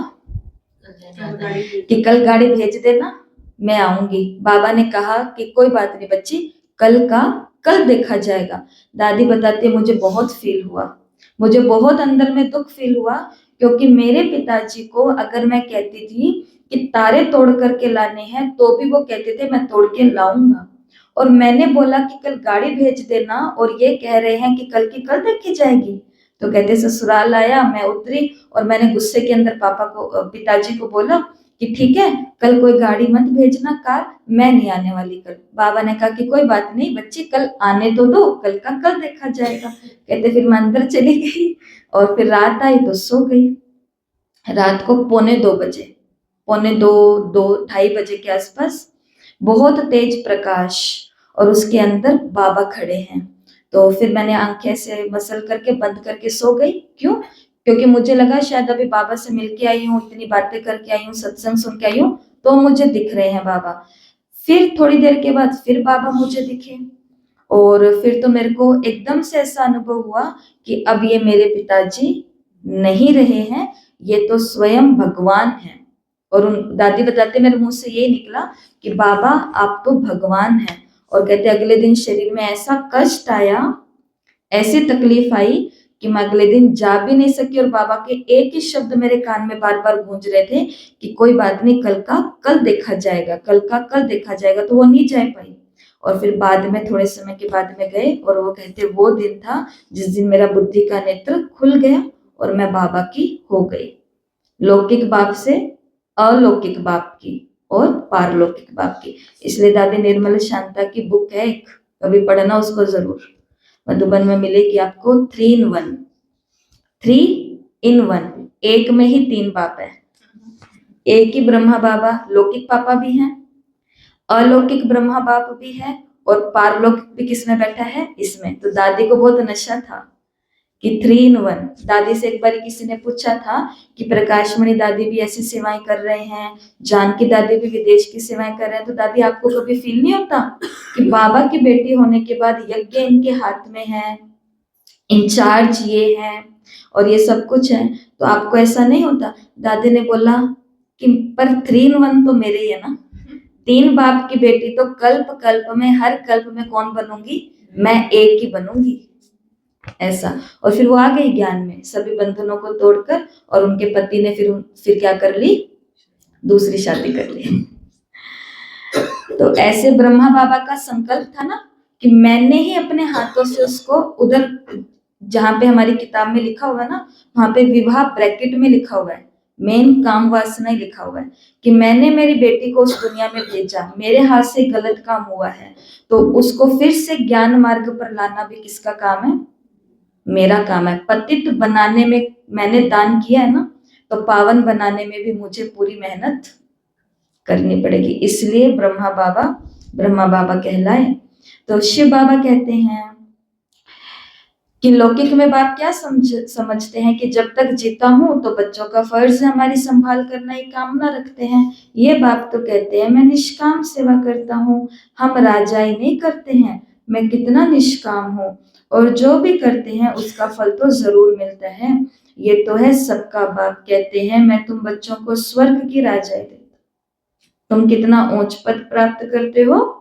कि कल गाड़ी भेज देना, मैं आऊंगी। बाबा ने कहा कि कोई बात नहीं बच्ची, कल का कल देखा जाएगा। दादी बताती है मुझे बहुत फील हुआ, मुझे बहुत अंदर में दुख फील हुआ, क्योंकि मेरे पिताजी को अगर मैं कहती थी कि तारे तोड़ करके लाने हैं तो भी वो कहते थे मैं तोड़ के लाऊंगा, और मैंने बोला कि कल गाड़ी भेज देना और ये कह रहे हैं कि कल की कल देखी जाएगी। तो कहते ससुराल आया, मैं उतरी और मैंने गुस्से के अंदर पापा को, पिताजी को बोला कि ठीक है कल कोई गाड़ी मत भेजना, कार, मैं नहीं आने वाली कल। बाबा ने कहा कि कोई बात नहीं बच्ची, कल आने तो दो, कल का कल देखा जाएगा। कहते फिर मैं अंदर चली गई और फिर रात आई तो सो गई। रात को 1:45 बजे, 1:45, 2:30 बजे के आसपास बहुत तेज प्रकाश और उसके अंदर बाबा खड़े हैं। तो फिर मैंने आंखें से मसल करके बंद करके सो गई। क्यों? क्योंकि मुझे लगा शायद अभी बाबा से मिलके आई हूँ, इतनी बातें करके आई हूँ, सत्संग सुन के आई हूँ, तो मुझे दिख रहे हैं बाबा। फिर थोड़ी देर के बाद फिर बाबा मुझे दिखे, और फिर तो मेरे को एकदम से ऐसा अनुभव हुआ कि अब ये मेरे पिताजी नहीं रहे हैं, ये तो स्वयं भगवान हैं। और उन दादी बताते मेरे मुंह से ये निकला कि बाबा आप तो भगवान हैं। और कहते अगले दिन शरीर में ऐसा कष्ट आया, ऐसी तकलीफ आई कि मैं अगले दिन जा भी नहीं सकी, और बाबा के एक ही शब्द मेरे कान में बार बार गूंज रहे थे कि कोई बात नहीं, कल का कल देखा जाएगा, कल का कल देखा जाएगा। तो वो नहीं जा पाई, और फिर बाद में थोड़े समय के बाद में गए, और वो कहते वो दिन था जिस दिन मेरा बुद्धि का नेत्र खुल गया और मैं बाबा की हो गई, लौकिक बाप से अलौकिक बाप की और पारलौकिक बाप की। इसलिए दादी निर्मल शांता की बुक है एक, कभी पढ़ना उसको जरूर, मधुबन में मिलेगी आपको। 3 in 1, 3 in 1, एक में ही 3 बाप है। एक ही ब्रह्मा बाबा लौकिक पापा भी हैं, अलौकिक ब्रह्मा बाप भी है, और पारलौकिक भी किसमें बैठा है, इसमें। तो दादी को बहुत नशा था कि 3 in 1। दादी से एक बार किसी ने पूछा था कि प्रकाशमणि दादी भी ऐसी सेवाएं कर रहे हैं, जानकी दादी भी विदेश की सेवाएं कर रहे हैं, तो दादी आपको कभी फील नहीं होता कि बाबा की बेटी होने के बाद यज्ञ इनके हाथ में है, इंचार्ज ये है और ये सब कुछ है, तो आपको ऐसा नहीं होता? दादी ने बोला कि पर 3 in 1 तो मेरे ही है ना, 3 बाप की बेटी तो कल्प कल्प में, हर कल्प में कौन बनूंगी? मैं एक ही बनूंगी, ऐसा। और फिर वो आ गई ज्ञान में, सभी बंधनों को तोड़कर, और उनके पति ने फिर क्या कर ली? दूसरी शादी कर ली। तो ऐसे ब्रह्मा बाबा का संकल्प था ना कि मैंने ही अपने हाथों से उसको, उधर जहां पे हमारी किताब में लिखा हुआ है ना, वहां पे विवाह ब्रैकेट में लिखा हुआ है, मेन काम वासना ही लिखा हुआ है कि मैंने मेरी बेटी को उस दुनिया में भेजा, मेरे हाथ से गलत काम हुआ है, तो उसको फिर से ज्ञान मार्ग पर लाना भी किसका काम है? मेरा काम है। पतित बनाने में मैंने दान किया है ना, तो पावन बनाने में भी मुझे पूरी मेहनत करनी पड़ेगी। इसलिए ब्रह्मा बाबा कहलाए। तो शिव बाबा कहते हैं कि लौकिक में बाप क्या समझते हैं कि जब तक जीता हूं तो बच्चों का फर्ज है हमारी संभाल करना, ही कामना रखते हैं। ये बाप तो कहते हैं मैं निष्काम सेवा करता हूँ, हम राजाई नहीं करते हैं, मैं कितना निष्काम हूँ, और जो भी करते हैं उसका फल तो जरूर मिलता है। ये तो है सबका बाप। कहते हैं मैं तुम बच्चों को स्वर्ग की राजाई देता, तुम कितना ऊंच पद प्राप्त करते हो,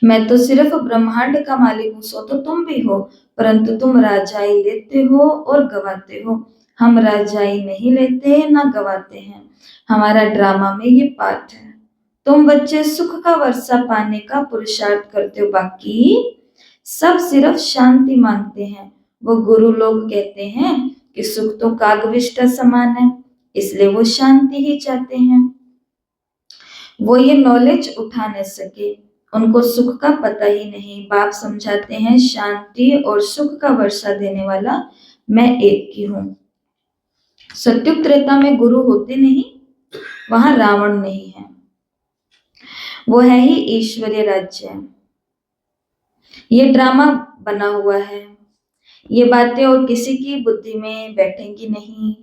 मैं तो सिर्फ ब्रह्मांड का मालिक हूं, सो तो तुम भी हो, परंतु तुम राजाई लेते हो और गवाते हो, हम राजाई नहीं लेते ना गवाते हैं, हमारा ड्रामा में ये पाठ है। तुम बच्चे सुख का वर्षा पाने का पुरुषार्थ करते हो, बाकी सब सिर्फ शांति मांगते हैं। वो गुरु लोग कहते हैं कि सुख तो कागविष्टा समान है, इसलिए वो शांति ही चाहते हैं। वो ये नॉलेज उठा न सके, उनको सुख का पता ही नहीं। बाप समझाते हैं शांति और सुख का वर्षा देने वाला मैं एक ही हूं। सत्युग त्रेता में गुरु होते नहीं, वहां रावण नहीं है, वो है ही ईश्वरीय राज्य। ये ड्रामा बना हुआ है, ये बातें और किसी की बुद्धि में बैठेंगी नहीं।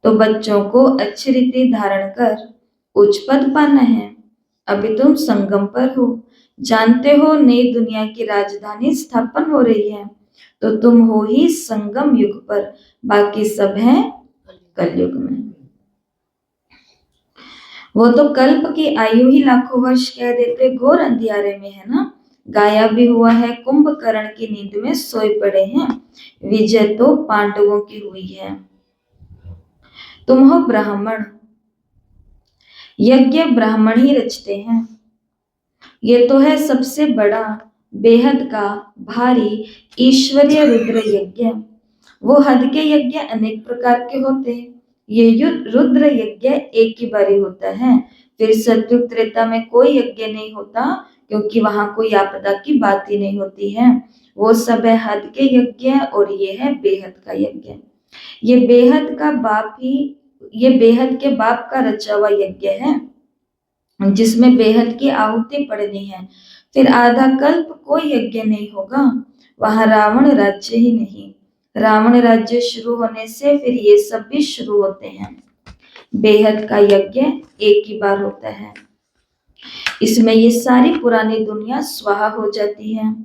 तो बच्चों को अच्छी रीति धारण कर उच्च पद पाना है। अभी तुम संगम पर हो, जानते हो नई दुनिया की राजधानी स्थापन हो रही है, तो तुम हो ही संगम युग पर, बाकी सब है कलयुग में। वो तो कल्प की आयु ही लाखों वर्ष कह देते, घोर अंधियारे में है ना, गाया भी हुआ है कुंभकर्ण की नींद में सोए पड़े हैं, विजय तो पांडवों की हुई है। तुम हो ब्राह्मण, यज्ञ ब्राह्मण ही रचते हैं, ये तो है सबसे बड़ा बेहद का भारी ईश्वरीय रुद्र यज्ञ। वो हद के यज्ञ अनेक प्रकार के होते हैं, ये रुद्र यज्ञ एक ही बारी होता है। फिर सत्युग त्रेता में कोई यज्ञ नहीं होता, क्योंकि वहां कोई आपदा की बात ही नहीं होती है। वो सब है हद के यज्ञ, और ये है बेहद का यज्ञ। ये बेहद का बाप ही, ये बेहद के बाप का रचा हुआ यज्ञ है, जिसमें बेहद की आहुति पड़नी है। फिर आधा कल्प कोई यज्ञ नहीं होगा, वहां रावण राज्य ही नहीं। रावण राज्य शुरू होने से फिर ये सब भी शुरू होते हैं। बेहद का यज्ञ एक ही बार होता है, इसमें ये सारी पुरानी दुनिया स्वाहा हो जाती है।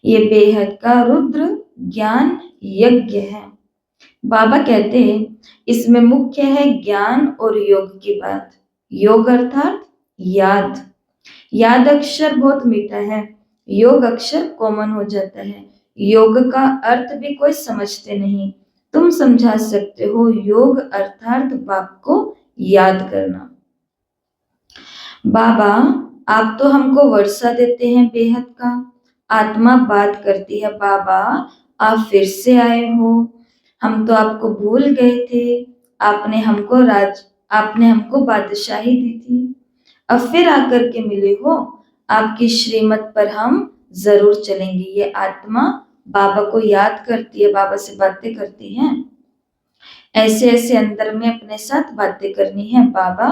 ये बेहद का रुद्र ज्ञान यज्ञ है। बाबा कहते हैं इसमें मुख्य है ज्ञान और योग की बात। योग अर्थात याद। याद अक्षर बहुत मीठा है, योग अक्षर कॉमन हो जाता है। योग का अर्थ भी कोई समझते नहीं, तुम समझा सकते हो। योग अर्थात बाप को याद करना। बाबा आप तो हमको वर्षा देते हैं बेहद का। आत्मा बात करती है, बाबा आप फिर से आए हो, हम तो आपको भूल गए थे। आपने हमको बादशाही दी थी, अब फिर आकर के मिले हो, आपकी श्रीमत पर हम जरूर चलेंगे। ये आत्मा बाबा को याद करती है, बाबा से बातें करती है, ऐसे ऐसे अंदर में अपने साथ बातें करनी है। बाबा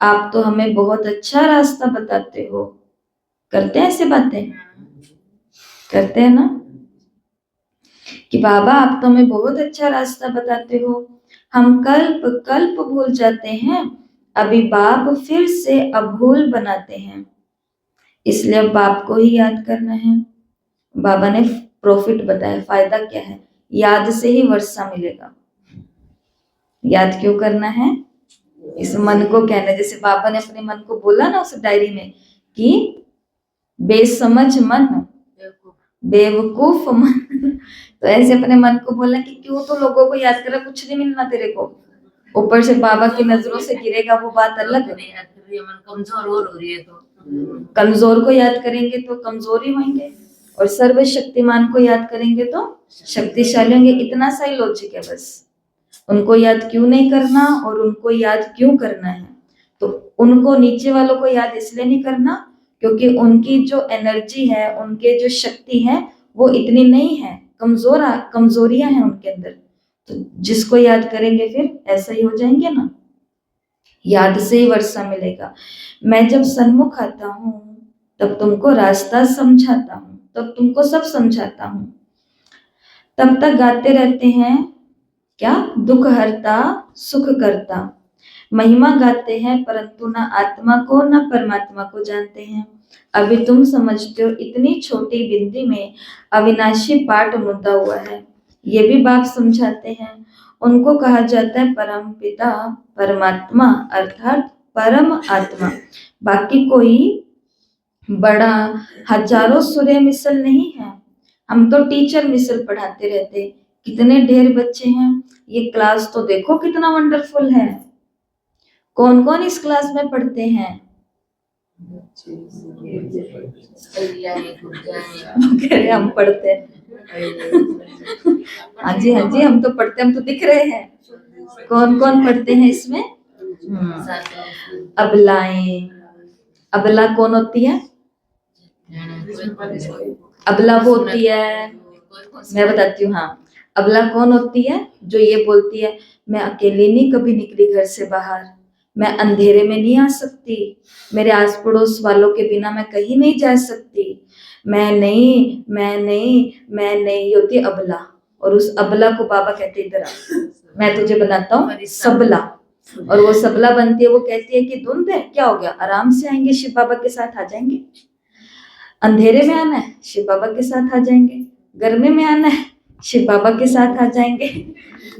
आप तो हमें बहुत अच्छा रास्ता बताते हो। करते हैं ऐसे बातें, करते हैं ना। कि बाबा आप तो हमें बहुत अच्छा रास्ता बताते हो, हम कल्प कल्प भूल जाते हैं, अभी बाप फिर से अभूल बनाते हैं, इसलिए अब बाप को ही याद करना है। बाबा ने प्रॉफिट बताया, फायदा क्या है, याद से ही वर्षा मिलेगा। याद क्यों करना है, इस मन को कहना, जैसे बाबा ने अपने मन को बोला ना उस डायरी में कि बेसमझ मन, बेवकूफ मन, तो ऐसे अपने मन को बोला कि क्यों तो लोगों को याद करा, कुछ नहीं मिलना तेरे को, ऊपर से बाबा की नजरों से गिरेगा वो बात अलग है। मन कमजोर और हो रही है तो कमजोर को याद करेंगे तो कमजोर ही होंगे, और सर्वशक्तिमान को याद करेंगे तो शक्तिशाली होंगे। इतना सा ही लॉजिक है बस। उनको याद क्यों नहीं करना और उनको याद क्यों करना है, तो उनको नीचे वालों को याद इसलिए नहीं करना क्योंकि उनकी जो एनर्जी है, उनके जो शक्ति है वो इतनी नहीं है, कमजोरियां हैं उनके अंदर। तो जिसको याद करेंगे फिर ऐसा ही हो जाएंगे ना, याद से ही वर्षा मिलेगा। मैं जब सन्मुख आता हूँ तब तुमको रास्ता समझाता हूँ, तब तुमको सब समझाता हूँ। तब तक गाते रहते हैं क्या, दुख हरता सुख करता, महिमा गाते हैं परंतु ना आत्मा को ना परमात्मा को जानते हैं। अभी तुम समझते हो इतनी छोटी बिंदी में अविनाशी पाठ मुद्दा हुआ है, ये भी बाप समझाते हैं। उनको कहा जाता है परम पिता परमात्मा अर्थात परम आत्मा। बाकी कोई बड़ा हजारों सूर्य मिसल नहीं है, हम तो टीचर मिसल पढ़ाते रहते। कितने ढेर बच्चे हैं, ये क्लास तो देखो कितना वंडरफुल है। कौन कौन इस क्लास में पढ़ते हैं, हम पढ़ते हैं। हाँ जी हम तो पढ़ते, हम तो दिख रहे हैं। कौन कौन पढ़ते हैं इसमें, अबलाएं। अबला कौन होती है, अबला वो होती है, मैं बताती हूँ। हाँ, अबला कौन होती है, जो ये बोलती है मैं अकेली नहीं कभी निकली घर से बाहर, मैं अंधेरे में नहीं आ सकती, मेरे आस पड़ोस वालों के बिना मैं कहीं नहीं जा सकती, मैं नहीं होती अबला। और उस अबला को बाबा कहते इधर आ, मैं तुझे बनाता हूँ सबला। और वो सबला बनती है, वो कहती है कि धुंध है, क्या हो गया, आराम से आएंगे, शिव बाबा के साथ आ जाएंगे। अंधेरे में आना है, शिव बाबा के साथ आ जाएंगे। गर्मी में आना है, शिव बाबा के साथ आ जाएंगे।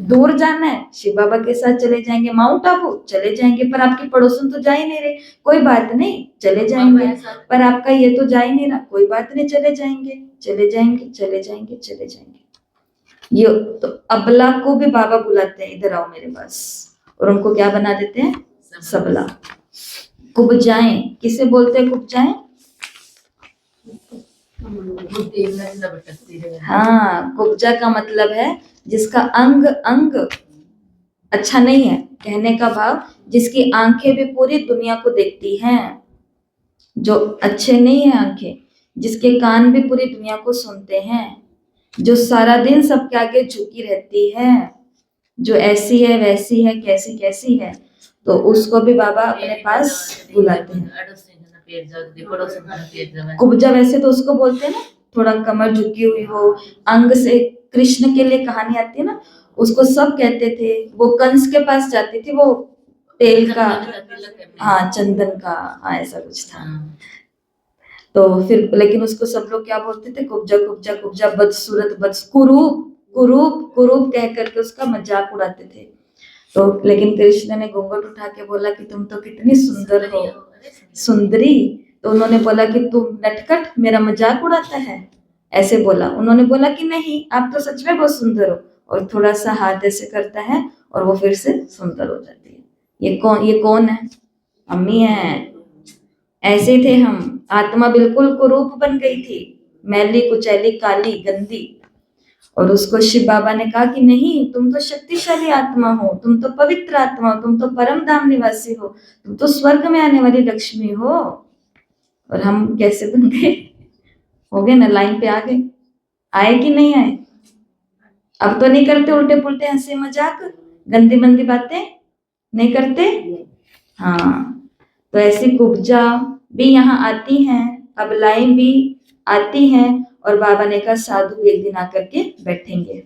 दूर जाना है, शिव बाबा के साथ चले जाएंगे। माउंट आबू चले जाएंगे, पर आपके पड़ोसन तो जा ही नहीं रहे, कोई बात नहीं चले जाएंगे। पर आपका ये तो जा ही नहीं रहा, कोई बात नहीं चले जाएंगे, चले जाएंगे, चले जाएंगे, चले जाएंगे। ये तो अबला को भी बाबा बुलाते हैं, इधर आओ मेरे पास, और उनको क्या बना देते हैं, सबला। कुब्जाएं किसे बोलते हैं, कुब्जाएं, हाँ, कुब्जा का मतलब है जिसका अंग अंग अच्छा नहीं है, कहने का भाव जिसकी आंखें भी पूरी दुनिया को देखती हैं, जो अच्छे नहीं है आंखें, जिसके कान भी पूरी दुनिया को सुनते हैं, जो सारा दिन सबके आगे झुकी रहती है, जो ऐसी है वैसी है कैसी कैसी है, तो उसको भी बाबा अपने पास बुलाते हैं। कुब्जा वैसे तो उसको बोलते हैं ना, थोड़ा कमर झुकी हुई हो, अंग से, कृष्ण के लिए कहानी आती है ना, उसको सब कहते थे। वो कंस के पास जाती थी, वो तेल का, हाँ चंदन का, हाँ ऐसा कुछ था। तो फिर लेकिन उसको सब लोग क्या बोलते थे, कुब्जा कुब्जा कुब्जा, बदसूरत कुरूप कुरूप कुरूप कह करके उसका मजाक उड़ाते थे। तो लेकिन कृष्ण ने घूंघट उठा के बोला कि तुम तो कितनी सुंदर हो, सुंदरी। तो उन्होंने बोला कि तुम नटखट मेरा मजाक उड़ाता है, ऐसे बोला। उन्होंने बोला कि नहीं, आप तो सच में बहुत सुंदर हो, और थोड़ा सा हाथ ऐसे करता है और वो फिर से सुंदर हो जाती है। ये कौन है, अम्मी है। ऐसे थे हम, आत्मा बिल्कुल कुरूप बन गई थी, मैली कुचैली काली गंदी। और उसको शिव बाबा ने कहा कि नहीं, तुम तो शक्तिशाली आत्मा हो, तुम तो पवित्र आत्मा हो, तुम तो परम धाम निवासी हो, तुम तो स्वर्ग में आने वाली लक्ष्मी हो। और हम कैसे बन गए, हो गए ना, लाइन पे आ गए, आए कि नहीं आए। अब तो नहीं करते उल्टे पुल्टे हंसी मजाक, गंदी मंदी बातें नहीं करते। हाँ, तो ऐसी कुब्जा भी यहाँ आती हैं, अबलाएं भी आती हैं, और बाबा ने कहा साधु भी एक दिन आकर के बैठेंगे।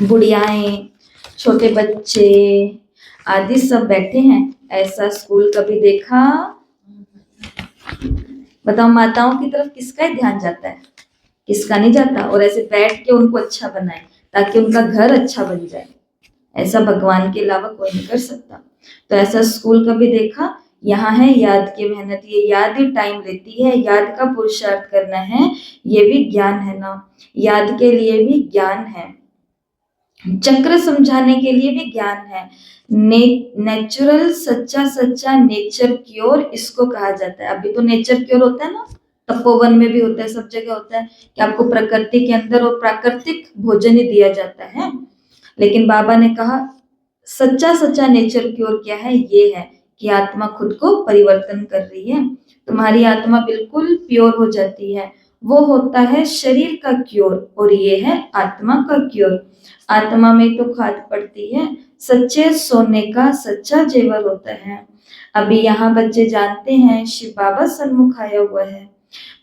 बुढ़ियाएं, छोटे बच्चे आदि सब बैठे हैं। ऐसा स्कूल कभी देखा? बताओ, माताओं की तरफ किसका ही ध्यान जाता है? किसका नहीं जाता। और ऐसे बैठ के उनको अच्छा बनाए ताकि उनका घर अच्छा बन जाए। ऐसा भगवान के अलावा कोई नहीं कर सकता। तो ऐसा स्कूल कभी देखा? यहाँ है याद की मेहनत। ये याद ही टाइम लेती है, याद का पुरुषार्थ करना है, ये भी ज्ञान है ना। याद के लिए भी ज्ञान है, चक्र समझाने के लिए भी ज्ञान है। नेचुरल, सच्चा सच्चा नेचर क्योर इसको कहा जाता है। अभी तो नेचर क्योर होता है ना, तपोवन में भी होता है, सब जगह होता है कि आपको प्रकृति के अंदर और प्राकृतिक भोजन ही दिया जाता है। लेकिन बाबा ने कहा सच्चा सच्चा नेचर क्योर क्या है? ये है कि आत्मा खुद को परिवर्तन कर रही है। तुम्हारी आत्मा बिल्कुल प्योर हो जाती है। वो होता है शरीर का क्योर और ये है आत्मा का क्योर। आत्मा में तो खाद पड़ती है, सच्चे सोने का सच्चा जेवर होता है। अभी यहाँ बच्चे जानते हैं शिव बाबा सन्मुख आया हुआ है।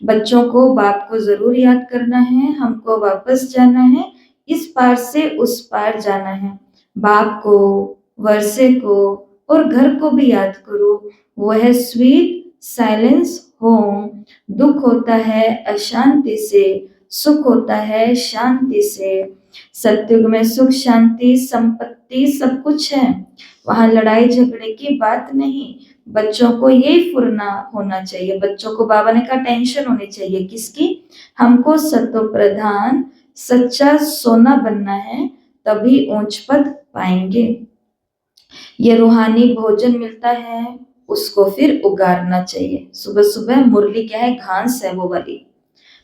बच्चों को बाप को जरूर याद करना है, हमको वापस जाना है, इस पार से उस पार जाना है। बाप को, वर्षे को और घर को भी याद करो। वो है स्वीट साइलेंस होम। दुख होता है अशांति से, सुख होता है शांति से। सत्युग में सुख शांति संपत्ति सब कुछ है, वहां लड़ाई झगड़े की बात नहीं। बच्चों को यही फुरना होना चाहिए। बच्चों को बाबा ने कहा टेंशन होनी चाहिए किसकी? हमको सत्व प्रधान सच्चा सोना बनना है, तभी ऊंच पद पाएंगे। ये रूहानी भोजन मिलता है, उसको फिर उगारना चाहिए। सुबह सुबह मुरली क्या है? घास है वो वाली।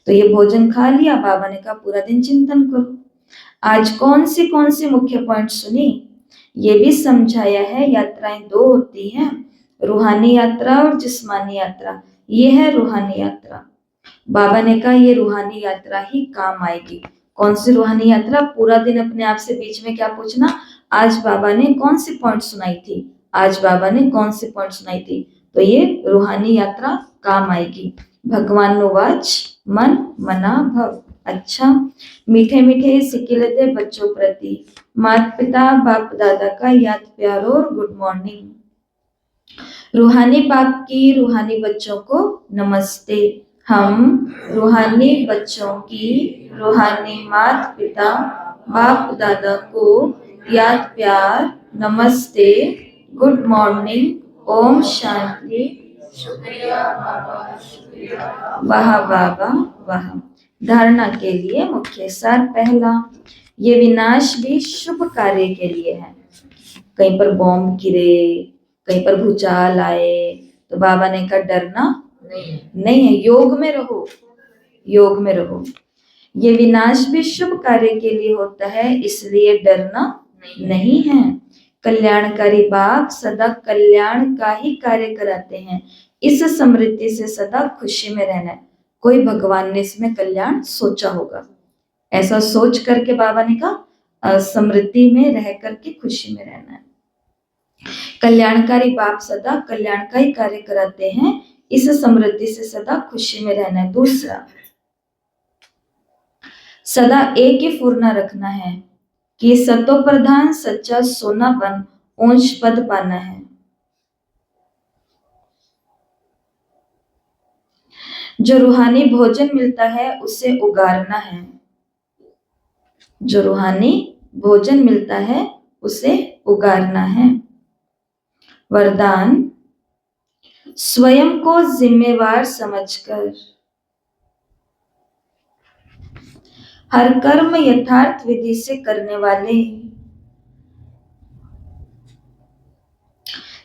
तो ये भोजन खा लिया, बाबा ने कहा पूरा दिन चिंतन करो। आज कौन सी मुख्य पॉइंट सुनी? ये भी समझाया है यात्राएं दो होती हैं, रूहानी यात्रा और जिस्मानी यात्रा। ये है रूहानी यात्रा। बाबा ने कहा ये रूहानी यात्रा ही काम आएगी। कौन सी रूहानी यात्रा? पूरा दिन अपने आप से बीच में क्या पूछना, आज बाबा ने कौन सी पॉइंट सुनाई थी, आज बाबा ने कौन सी पॉइंट सुनाई थी। तो ये रूहानी यात्रा काम आएगी। भगवान नोवाच मन मना भव। अच्छा, मीठे मीठे सिक्के दे बच्चों प्रति, माता पिता बाप दादा का याद प्यार और गुड मॉर्निंग। रूहानी बाप की रूहानी बच्चों को नमस्ते। हम रूहानी बच्चों की रूहानी माता पिता बाप दादा को याद प्यार, नमस्ते, गुड मॉर्निंग, ओम शांति, शुक्रिया बाबा, शुक्रिया, वाह बाबा वाह। धारणा के लिए मुख्य सार पहला, ये विनाश भी शुभ कार्य के लिए है। कहीं पर बॉम्ब गिरे, कहीं पर भूचाल आए, तो बाबा ने कहा डरना नहीं है, योग में रहो, योग में रहो। ये विनाश भी शुभ कार्य के लिए होता है, इसलिए डरना नहीं है। कल्याणकारी बाप सदा कल्याण का ही कार्य कराते हैं, इस समृद्धि से सदा खुशी में रहना है। कोई भगवान ने इसमें कल्याण सोचा होगा, ऐसा सोच करके बाबा ने कहा समृद्धि में रह करके खुशी में रहना है। कल्याणकारी बाप सदा कल्याण का ही कार्य कराते हैं, इस समृद्धि से सदा खुशी में रहना है। दूसरा, सदा एक ही फुरना रखना है कि सतो प्रधान सच्चा सोना बन ऊंच पद पाना है। जो रूहानी भोजन मिलता है उसे उगारना है, जो रूहानी भोजन मिलता है उसे उगारना है। वरदान, स्वयं को जिम्मेवार समझकर हर कर्म यथार्थ विधि से करने वाले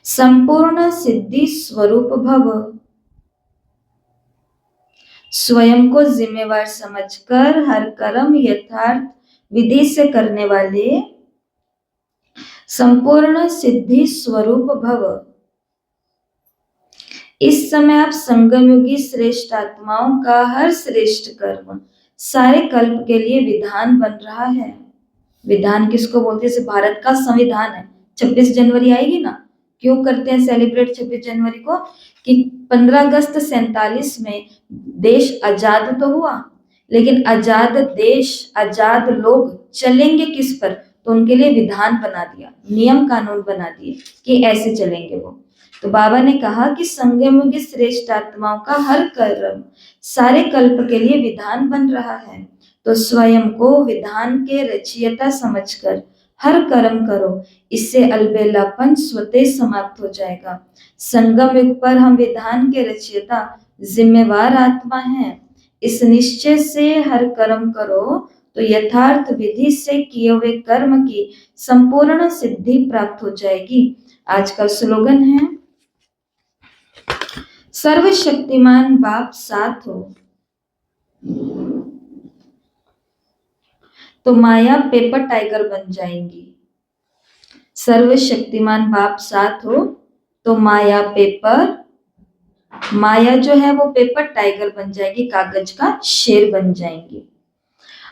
संपूर्ण सिद्धि स्वरूप भव। स्वयं को जिम्मेवार समझकर हर कर्म यथार्थ विधि से करने वाले संपूर्ण सिद्धि स्वरूप भव। इस समय आप संगम युगी श्रेष्ठ आत्माओं का हर श्रेष्ठ कर्म सारे कल्प के लिए विधान बन रहा है। विधान किसको बोलते हैं? जैसे भारत का संविधान है, 26 जनवरी आएगी ना, क्यों करते हैं सेलिब्रेट 26 जनवरी को? कि 15 अगस्त 47 में देश आजाद तो हुआ, लेकिन आजाद देश, आजाद लोग चलेंगे किस पर? तो उनके लिए विधान बना दिया, नियम कानून बना दिए कि ऐसे चलेंगे वो। तो बाबा ने कहा कि संगम युगी श्रेष्ठ आत्माओं का हर कर्म सारे कल्प के लिए विधान बन रहा है, तो स्वयं को विधान के रचयिता समझकर हर कर्म करो, इससे अलबेलापन स्वतः समाप्त हो जाएगा। संगम युग पर हम विधान के रचयिता, जिम्मेवार आत्मा हैं। इस निश्चय से हर कर्म करो तो यथार्थ विधि से किए हुए कर्म की संपूर्ण सिद्धि प्राप्त हो जाएगी। आज का स्लोगन है, सर्वशक्तिमान बाप साथ हो तो माया पेपर टाइगर बन जाएंगी। सर्वशक्तिमान बाप साथ हो तो माया जो है वो पेपर टाइगर बन जाएगी, कागज का शेर बन जाएंगी।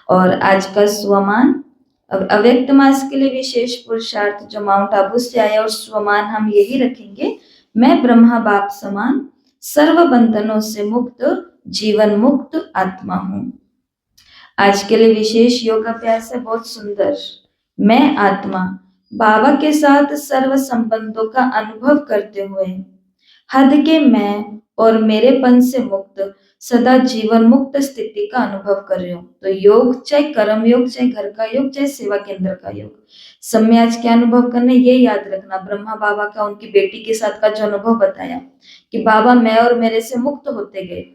और आज का स्वमान, अव्यक्त मास के लिए विशेष पुरुषार्थ जो माउंट आबू से आया, और स्वमान हम यही रखेंगे, मैं ब्रह्मा बाप समान सर्व बंधनों से मुक्त जीवन मुक्त आत्मा हूं। आज के लिए विशेष योग अभ्यास है, बहुत सुंदर। मैं आत्मा बाबा के साथ सर्व संबंधों का अनुभव करते हुए हद के मैं और मेरेपन से मुक्त सदा जीवन मुक्त स्थिति का अनुभव कर रही हूँ। तो योग, चाहे कर्म योग, चाहे घर का योग, चाहे सेवा केंद्र का योग, सब में आज क्या अनुभव करना, ये याद रखना। ब्रह्मा बाबा का उनकी बेटी के साथ का जो अनुभव बताया कि बाबा मैं और मेरे से मुक्त होते गए,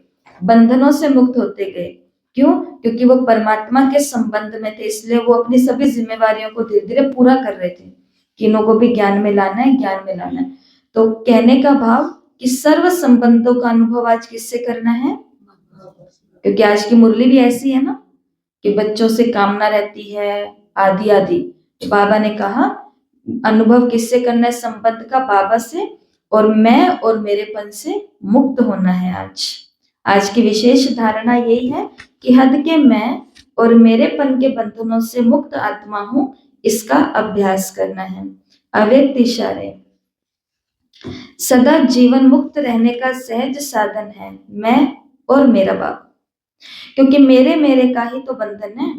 बंधनों से मुक्त होते गए। क्यों? क्योंकि वो परमात्मा के संबंध में थे, इसलिए वो अपनी सभी जिम्मेवारियों को धीरे धीरे पूरा कर रहे थे कि इन्हों को भी ज्ञान में लाना है, ज्ञान में लाना है। तो कहने का भाव कि सर्व संबंधों का अनुभव आज किससे करना है? क्योंकि आज की मुरली भी ऐसी है ना कि बच्चों से कामना रहती है, आदि आदि। तो बाबा ने कहा अनुभव किससे करना है? संबंध का, बाबा से, और मैं और मेरेपन से मुक्त होना है। आज की विशेष धारणा यही है कि हद के मैं और मेरेपन के बंधनों से मुक्त आत्मा हूं, इसका अभ्यास करना है। अव्यक्त इशारे सदा जीवन मुक्त रहने का सहज साधन है मैं और मेरा बाबा, क्योंकि मेरे का ही तो बंधन है।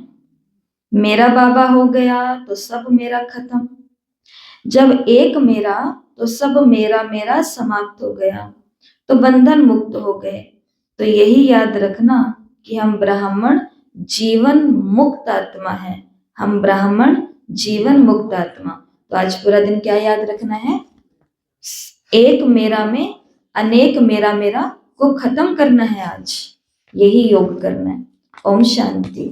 मेरा बाबा हो गया तो सब मेरा खत्म, जब एक मेरा तो सब मेरा समाप्त हो गया, तो बंधन मुक्त हो गए। तो यही याद रखना कि हम ब्राह्मण जीवन मुक्त आत्मा है, हम ब्राह्मण जीवन मुक्त आत्मा। तो आज पूरा दिन क्या याद रखना है? एक मेरा में अनेक मेरा को खत्म करना है। आज यही योग करना है। ओम शांति।